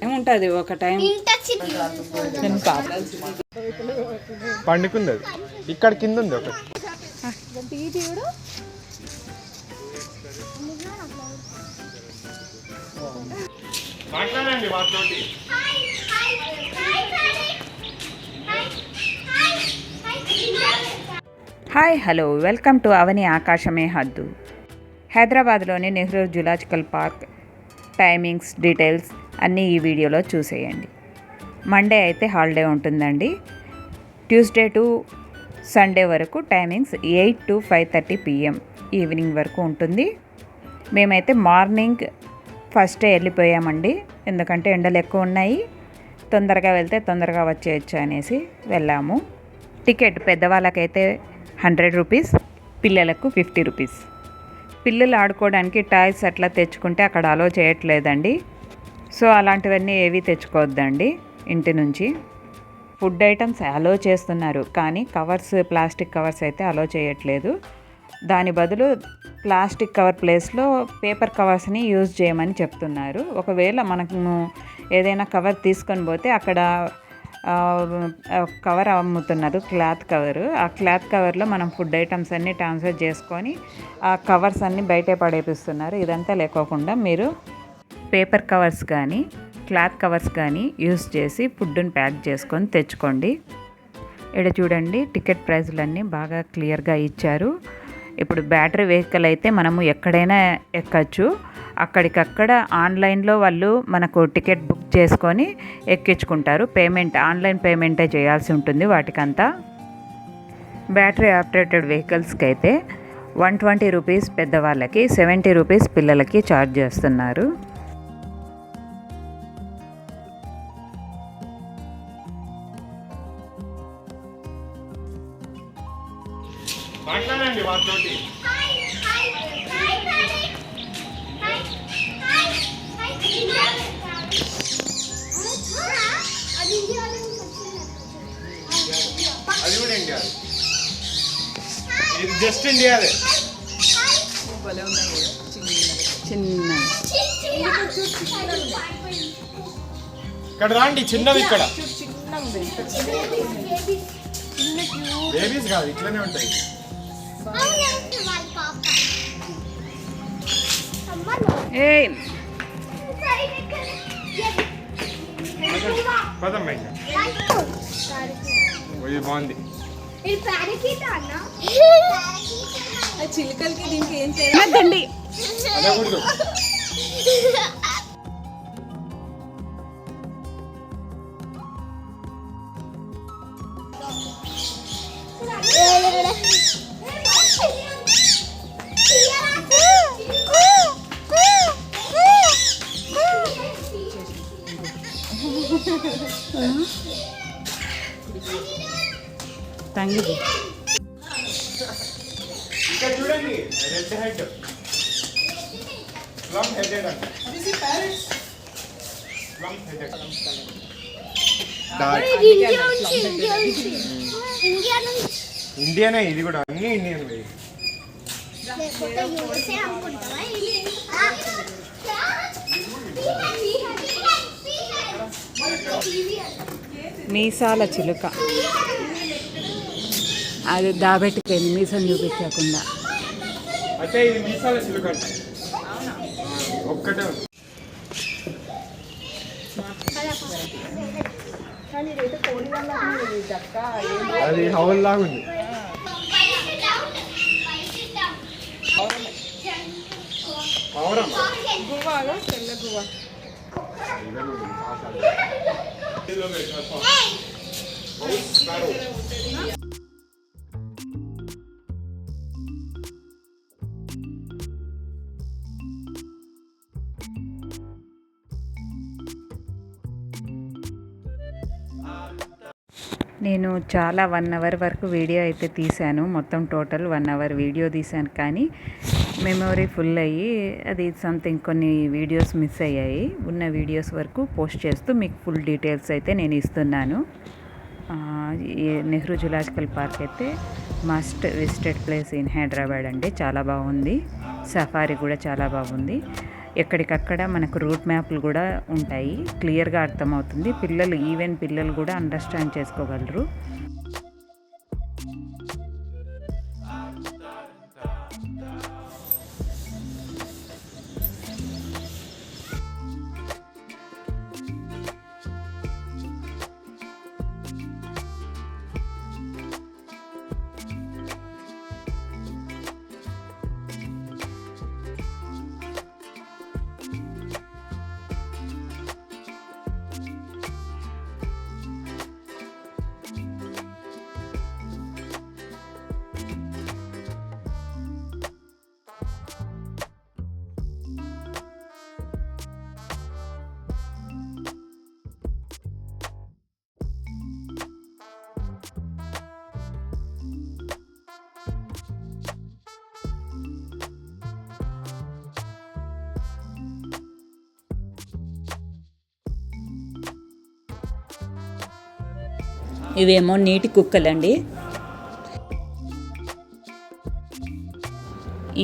ఏముంటది ఒక టైం పండుకుంది. ఇక్కడ కింద ఉంది ఒకటి. మాట్లాడండి వాటితోటి. హాయ్ హలో వెల్కమ్ టు అవని ఆకాశమే హద్దు. హైదరాబాద్లోని Nehru zoological park timings details అన్నీ ఈ వీడియోలో చూసేయండి. మండే అయితే హాలిడే ఉంటుందండి. ట్యూస్డే టు సండే వరకు టైమింగ్స్ 8 to 5:30 PM ఈవినింగ్ వరకు ఉంటుంది. మేమైతే మార్నింగ్ ఫస్ట్ డే వెళ్ళిపోయామండి, ఎందుకంటే ఎండలు ఎక్కువ ఉన్నాయి, తొందరగా వెళ్తే తొందరగా వచ్చేయచ్చు అనేసి వెళ్ళాము. టికెట్ పెద్దవాళ్ళకైతే 100 రూపీస్, పిల్లలకు 50 రూపీస్. పిల్లలు ఆడుకోవడానికి టాయ్స్ అట్లా తెచ్చుకుంటే అక్కడ అలో చేయట్లేదండి. సో అలాంటివన్నీ ఏవి తెచ్చుకోవద్దండి ఇంటి నుంచి. ఫుడ్ ఐటమ్స్ అలో చేస్తున్నారు, కానీ కవర్స్, ప్లాస్టిక్ కవర్స్ అయితే అలో చేయట్లేదు. దాని బదులు ప్లాస్టిక్ కవర్ ప్లేస్లో పేపర్ కవర్స్ని యూజ్ చేయమని చెప్తున్నారు. ఒకవేళ మనకు ఏదైనా కవర్ తీసుకొని పోతే అక్కడ కవర్ అమ్ముతున్నారు, క్లాత్ కవరు. ఆ క్లాత్ కవర్లో మనం ఫుడ్ ఐటమ్స్ అన్నీ ట్రాన్స్ఫర్ చేసుకొని ఆ కవర్స్ అన్నీ బయటే పడేపిస్తున్నారు. ఇదంతా లేకోకుండా మీరు పేపర్ కవర్స్ కానీ క్లాత్ కవర్స్ కానీ యూజ్ చేసి ఫుడ్ని ప్యాక్ చేసుకొని తెచ్చుకోండి. ఇక్కడ చూడండి, టికెట్ ప్రైజులన్నీ బాగా క్లియర్గా ఇచ్చారు. ఇప్పుడు బ్యాటరీ వెహికల్ అయితే మనము ఎక్కడైనా ఎక్కచ్చు. అక్కడికక్కడ ఆన్లైన్లో వాళ్ళు మనకు టికెట్ బుక్ చేసుకొని ఎక్కించుకుంటారు. పేమెంట్ ఆన్లైన్ పేమెంటే చేయాల్సి ఉంటుంది వాటికంతా. బ్యాటరీ ఆపరేటెడ్ వెహికల్స్కి అయితే 120 రూపీస్ పెద్దవాళ్ళకి, 70 రూపీస్ పిల్లలకి ఛార్జ్ చేస్తున్నారు. మాట్లాడండి వాటితోటి. అది కూడా ఇండియా, ఇది జస్ట్ ఇండియాదే. చిన్న ఇక్కడ రాండి, చిన్నవి ఇక్కడ. బేబీస్ కాదు, ఇట్లనే ఉంటాయి. పదమ్మా, ఇది బాగుంది. చిలుకలకి దీనికి ఏం చేయాలి? అదకూడదు. తంగిది ఇక్కడ చూడండి, రెడ్ హెడ్, ప్లమ్ హెడెడ్ అంట. ప్లమ్ హెడెడ్ ఇండియానే, ఇది కూడా అన్ని ఇండియన్. మీసాల చిలుక అది దాబెట్టిపోయింది, మీసం చూపించకుండా. అంటే ఇది మీసాల చిలుక అంట, ఒక్కటే ఉంది. అది హౌల్ లాగా ఉంది. తెల్ల గువ్వ. నేను చాలా 1 అవర్ వరకు వీడియో అయితే తీశాను. మొత్తం టోటల్ 1 అవర్ వీడియో తీశాను, కానీ మెమొరీ ఫుల్ అయ్యి అది సంథింగ్ కొన్ని వీడియోస్ మిస్ అయ్యాయి. ఉన్న వీడియోస్ వరకు పోస్ట్ చేస్తూ మీకు ఫుల్ డీటెయిల్స్ అయితే నేను ఇస్తున్నాను. ఈ నెహ్రూ జులాజికల్ పార్క్ అయితే must visited place in Hyderabad అండి. చాలా బాగుంది. సఫారీ కూడా చాలా బాగుంది. ఎక్కడికక్కడ మనకు రూట్ మ్యాప్లు కూడా ఉంటాయి. క్లియర్గా అర్థమవుతుంది. ఈవెన్ పిల్లలు కూడా అండర్స్టాండ్ చేసుకోగలరు. ఇవేమో నీటి కుక్కలండి.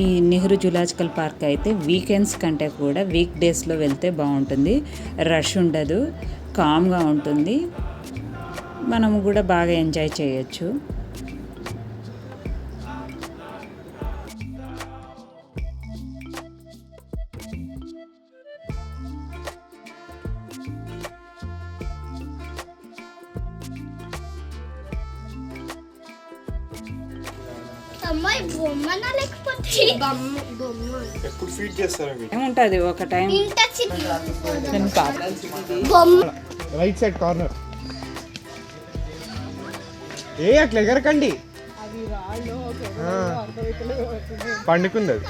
ఈ నెహ్రూ జులాజికల్ పార్క్ అయితే వీకెండ్స్ కంటే కూడా వీక్ డేస్లో వెళ్తే బాగుంటుంది. రష్ ఉండదు, కామ్గా ఉంటుంది. మనము కూడా బాగా ఎంజాయ్ చేయొచ్చు. అమ్మాయి బొమ్మనా లేకపోతే ఎప్పుడు ఫీడ్ చేస్తారు అవి? ఏముంటుంది ఒక టైం ఇంత బొమ్మ రైట్ సైడ్ కార్నర్. అట్లా ఎగరకండి. పండుకుంది అది.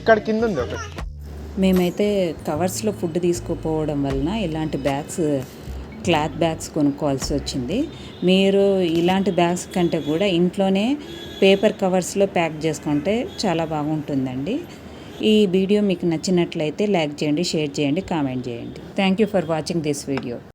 ఇక్కడ కింద ఉంది ఒకటి. మేమైతే కవర్స్లో ఫుడ్ తీసుకుపోవడం వలన ఇలాంటి క్లాత్ బ్యాగ్స్ కొనుక్కోవాల్సి వచ్చింది. మీరు ఇలాంటి బ్యాగ్స్ కంటే కూడా ఇంట్లోనే పేపర్ కవర్స్లో ప్యాక్ చేసుకుంటే చాలా బాగుంటుందండి. ఈ వీడియో మీకు నచ్చినట్లయితే లైక్ చేయండి, షేర్ చేయండి, కామెంట్ చేయండి. Thank you for watching this video.